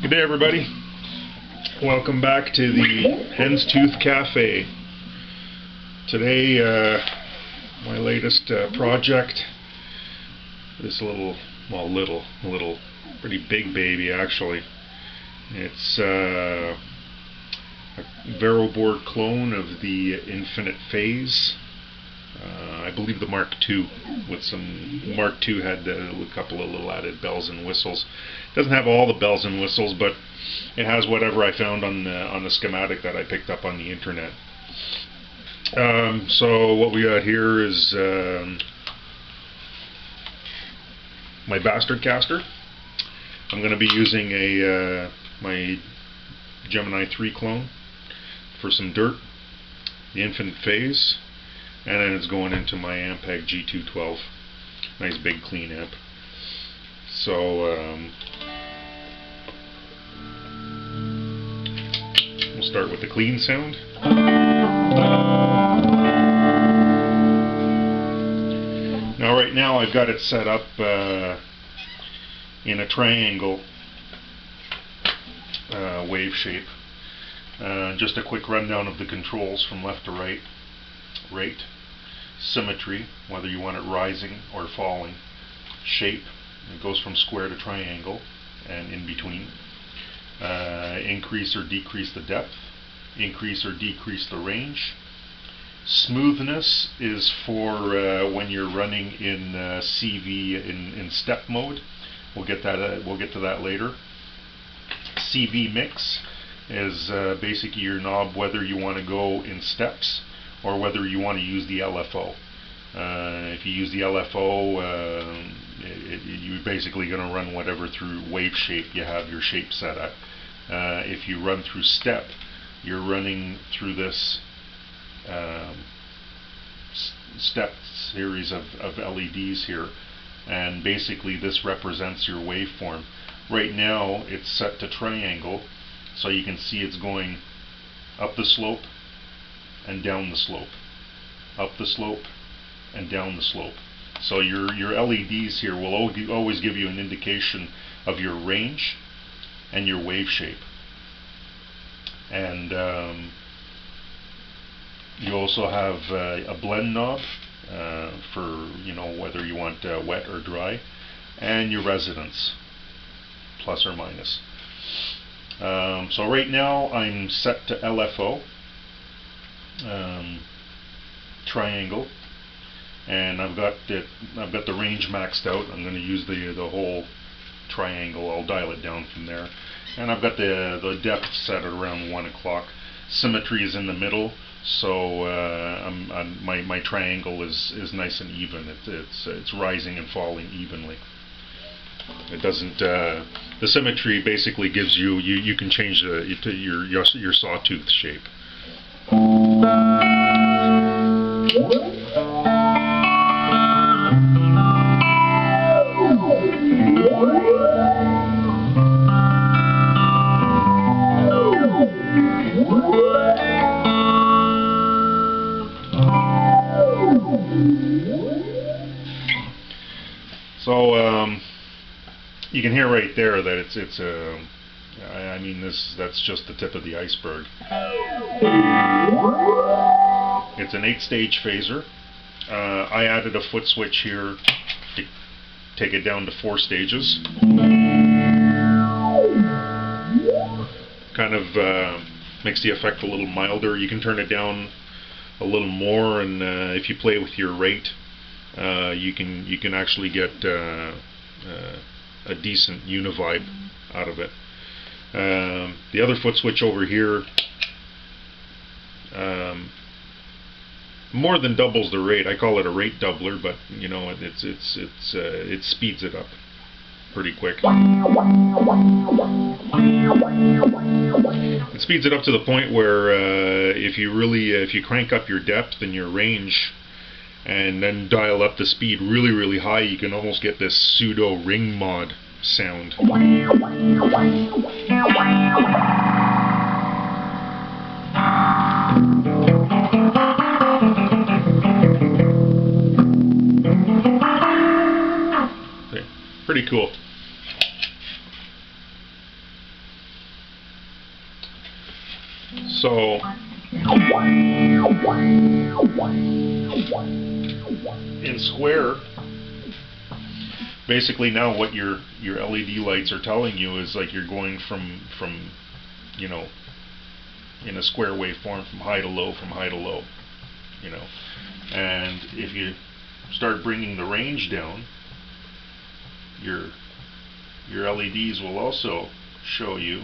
Good day, everybody. Welcome back to the Hen's Tooth Cafe. Today, my latest project, this pretty big baby actually. It's a veroboard clone of the Infinitphase. I believe the Mark II, with some Mark II had a couple of little added bells and whistles. Doesn't have all the bells and whistles, but it has whatever I found on the schematic that I picked up on the internet. So what we got here is my bastard caster. I'm going to be using my Gemini 3 clone for some dirt, the Infinitphase, and then it's going into my Ampeg G212. Nice big clean amp. So we'll start with the clean sound. Now right now I've got it set up in a triangle wave shape. Just a quick rundown of the controls from left to right. Rate, symmetry, whether you want it rising or falling, shape, it goes from square to triangle and in between, increase or decrease the depth, increase or decrease the range. Smoothness is for when you're running in CV in step mode. We'll get to that later. CV mix is basically your knob, whether you want to go in steps or whether you want to use the LFO. If you use the LFO, you're basically going to run whatever through wave shape you have your shape set at. If you run through step, you're running through this step series of LEDs here, and basically this represents your waveform. Right now it's set to triangle, so you can see it's going up the slope and down the slope, up the slope and down the slope. So your LEDs here will always give you an indication of your range and your wave shape. And you also have a blend knob for whether you want wet or dry, and your resonance, plus or minus. So right now I'm set to LFO, triangle, and I've got the range maxed out. I'm going to use the whole triangle. I'll dial it down from there, and I've got the depth set at around 1 o'clock. Symmetry is in the middle, so my triangle is nice and even. It's rising and falling evenly. It doesn't. The symmetry basically gives you can change your sawtooth shape. So you can hear right there that that's just the tip of the iceberg. It's an 8-stage phaser. I added a foot switch here to take it down to 4 stages. Kind of makes the effect a little milder. You can turn it down a little more, and if you play with your rate, you can actually get a decent univibe out of it. The other foot switch over here more than doubles the rate. I call it a rate doubler, but it speeds it up pretty quick. It speeds it up to the point where if you crank up your depth and your range and then dial up the speed really high, you can almost get this pseudo ring mod sound. Pretty cool. So in square, basically now what your LED lights are telling you is like you're going from you know, in a square waveform from high to low, you know. And if you start bringing the range down, your LEDs will also show you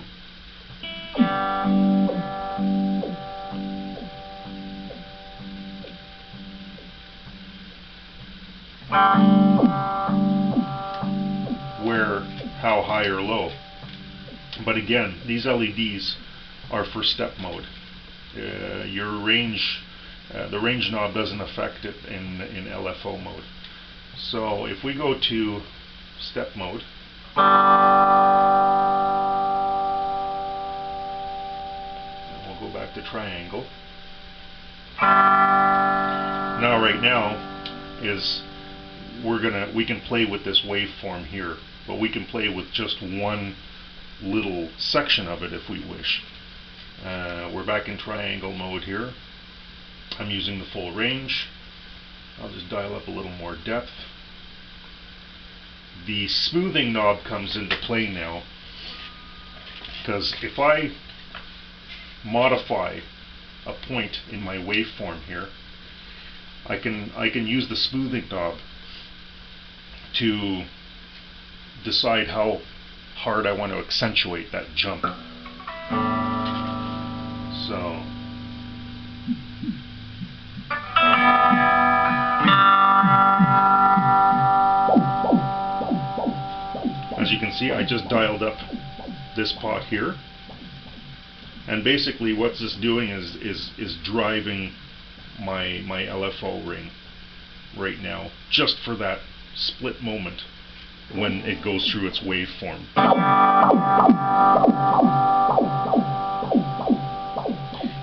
how high or low. But again, these LEDs are for step mode. Your range, the range knob doesn't affect it in LFO mode. So if we go to step mode, and we'll go back to triangle. Now right now is we can play with this waveform here, but we can play with just one little section of it if we wish. We're back in triangle mode here. I'm using the full range. I'll just dial up a little more depth. The smoothing knob comes into play now, because if I modify a point in my waveform here, I can use the smoothing knob to decide how hard I want to accentuate that jump. So as you can see, I just dialed up this pot here, and basically what this doing is driving my LFO ring right now, just for that split moment when it goes through its waveform.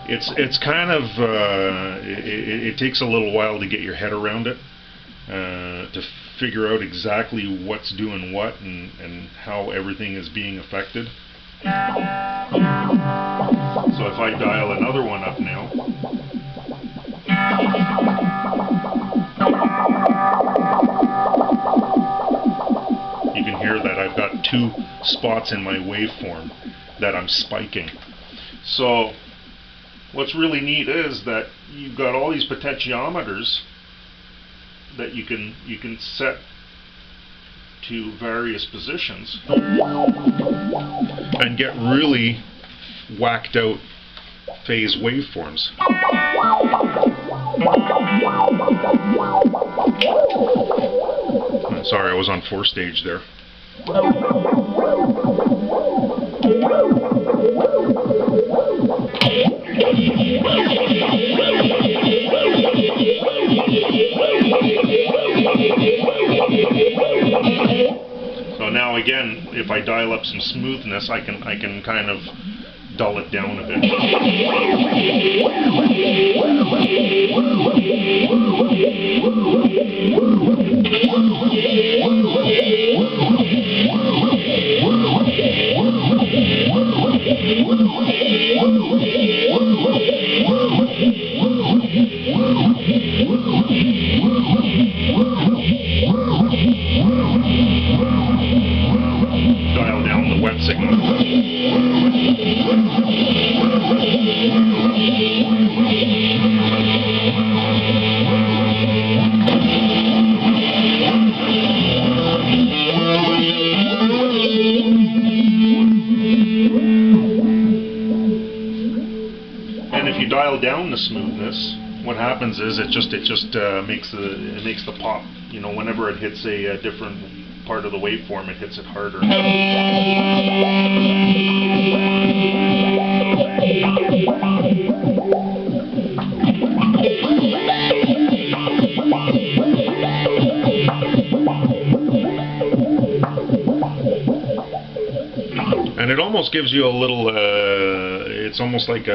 It's kind of it takes a little while to get your head around it, to figure out exactly what's doing what and how everything is being affected. So if I dial another one up now, you can hear that I've got two spots in my waveform that I'm spiking. So what's really neat is that you've got all these potentiometers that you can set to various positions and get really whacked out phase waveforms. Sorry, I was on 4 stage there. So now again, if I dial up some smoothness, I can kind of dull it down a bit. Dial down the wet signal. And if you dial down the smoothness, what happens is it just makes the pop. You know, whenever it hits a different part of the waveform, it hits it harder. And it almost gives you a little, it's almost like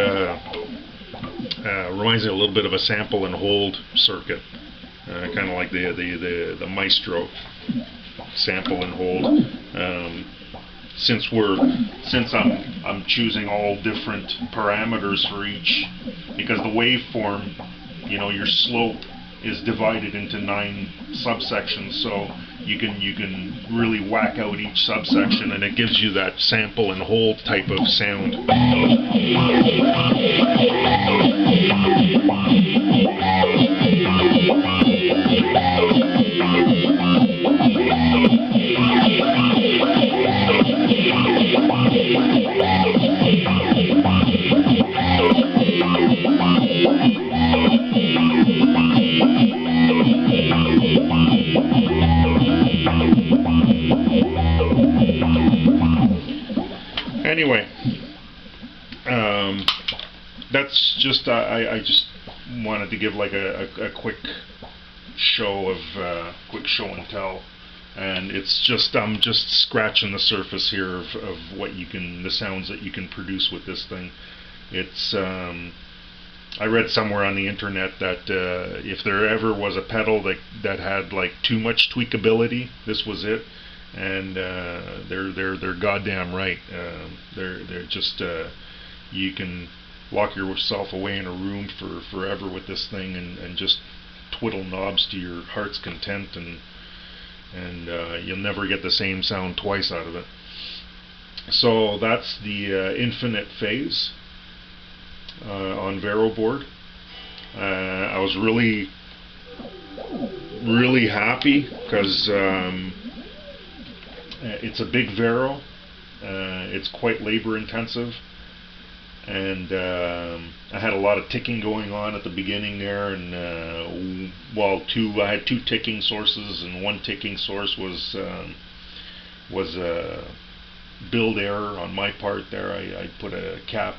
reminds me a little bit of a sample and hold circuit, kind of like the Maestro sample and hold. since I'm choosing all different parameters for each, because the waveform, you know, your slope is divided into 9 subsections, so you can really whack out each subsection, and it gives you that sample and hold type of sound. Anyway, that's just I just wanted to give like a quick show and tell, and it's just I'm just scratching the surface here of what the sounds that you can produce with this thing. It's I read somewhere on the internet that if there ever was a pedal that had like too much tweakability, this was it. And they're goddamn right. They're just you can lock yourself away in a room for forever with this thing and just twiddle knobs to your heart's content, and you'll never get the same sound twice out of it. So that's the Infinitphase on veroboard. I was really happy because it's a big vero. It's quite labor intensive, and I had a lot of ticking going on at the beginning there, and I had 2 ticking sources, and one ticking source was a build error on my part there. I put a cap,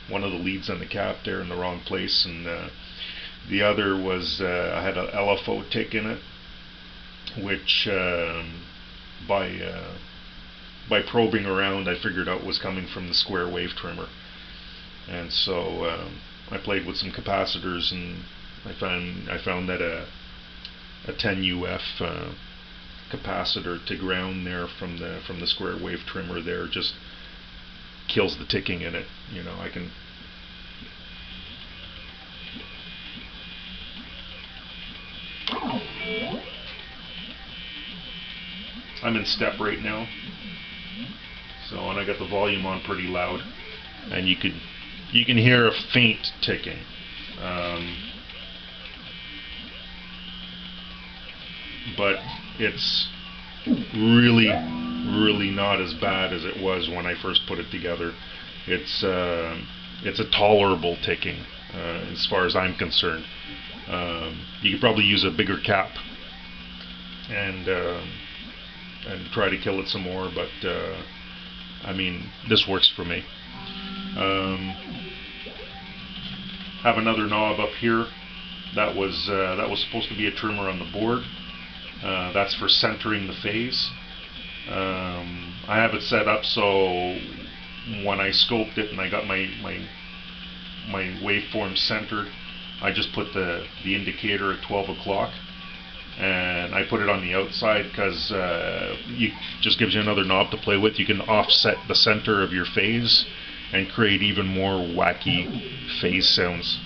one of the leads on the cap there in the wrong place, and the other was I had an LFO tick in it, which by probing around I figured out was coming from the square wave trimmer. And so I played with some capacitors, and I found that a 10 UF capacitor to ground there from the square wave trimmer there just kills the ticking in it. You know, I'm in step right now, and I got the volume on pretty loud, and you can hear a faint ticking. But it's really not as bad as it was when I first put it together. It's a tolerable ticking as far as I'm concerned. You could probably use a bigger cap and try to kill it some more, but I mean, this works for me. Have another knob up here. That was supposed to be a trimmer on the board. That's for centering the phase. I have it set up so when I scoped it and I got my waveform centered, I just put the indicator at 12 o'clock, and I put it on the outside because it just gives you another knob to play with. You can offset the center of your phase and create even more wacky phase sounds.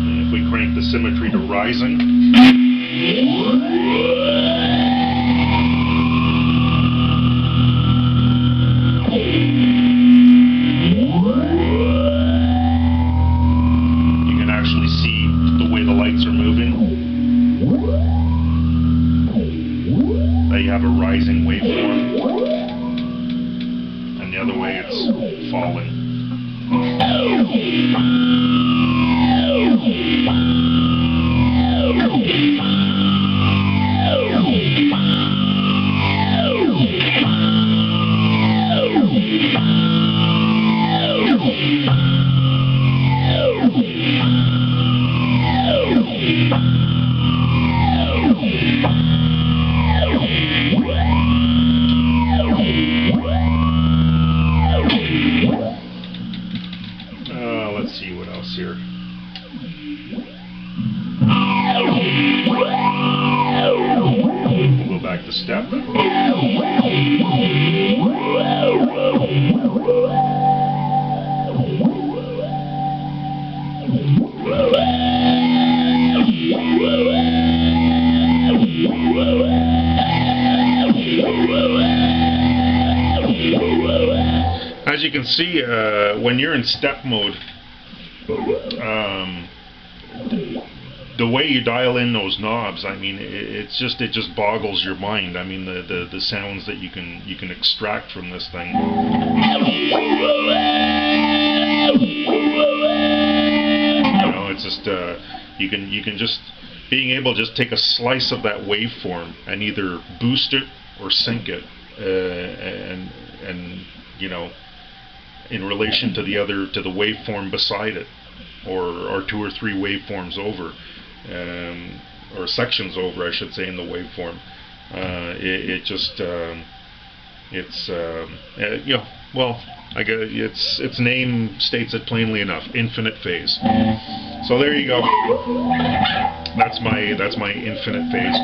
And if we crank the symmetry to rising, you have a rising waveform, and the other way it's falling. step. As you can see, when you're in step mode, the way you dial in those knobs, I mean, it just boggles your mind. I mean, the sounds that you can extract from this thing. You know, it's just you can just being able to just take a slice of that waveform and either boost it or sync it, and you know, in relation to the waveform beside it, or 2 or 3 waveforms over, or sections over, I should say, in the waveform. It's you know, well, I guess its name states it plainly enough: infinite phase. So there you go. That's my infinite phase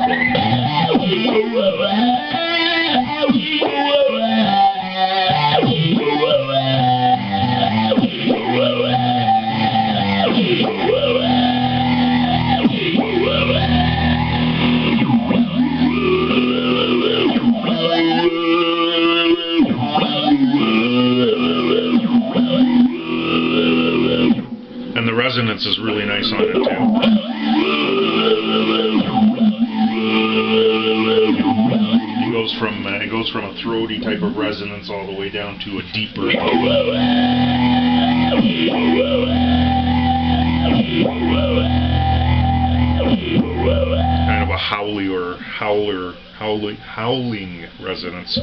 and the resonance is really nice on it too. It goes from a throaty type of resonance all the way down to a deeper, kind of a howling resonance.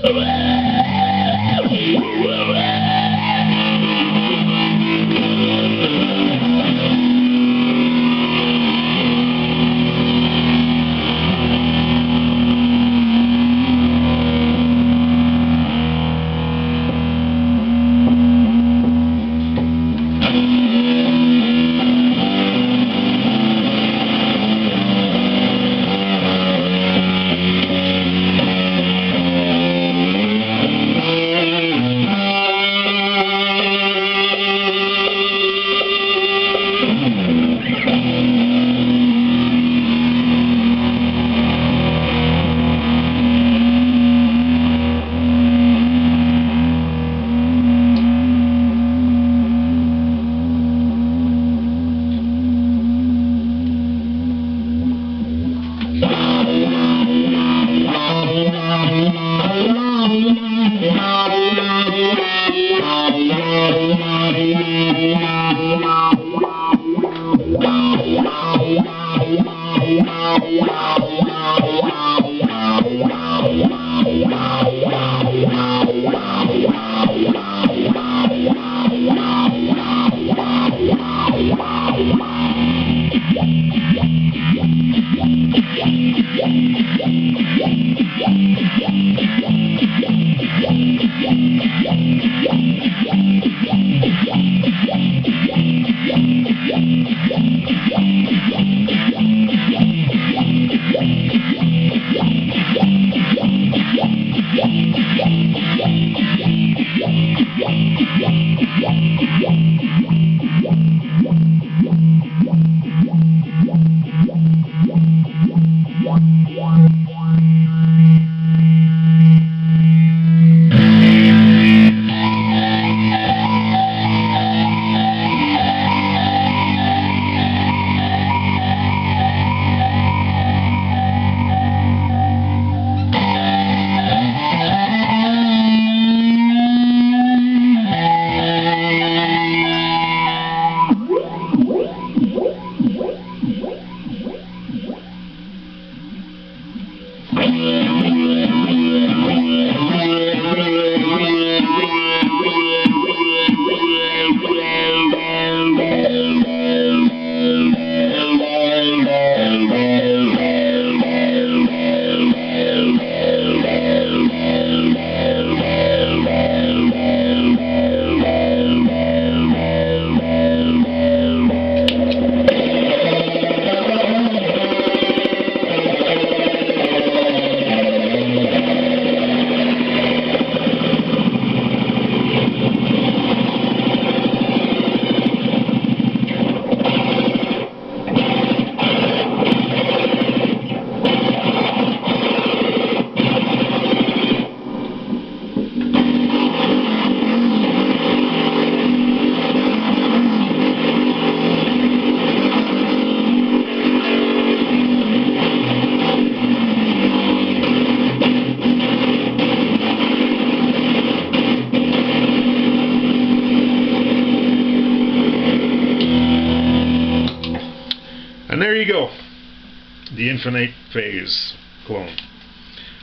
the Infinitphase clone.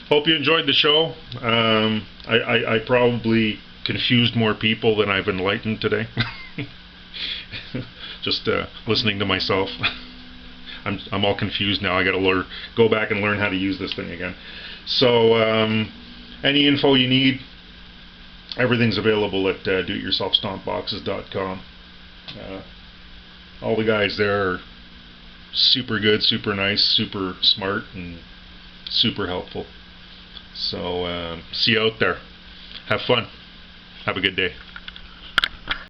Hope you enjoyed the show. I probably confused more people than I've enlightened today. Just listening to myself. I'm all confused now. I got to go back and learn how to use this thing again. So any info you need, everything's available at doityourselfstompboxes.com. All the guys there are super good, super nice, super smart, and super helpful. So see you out there. Have fun. Have a good day.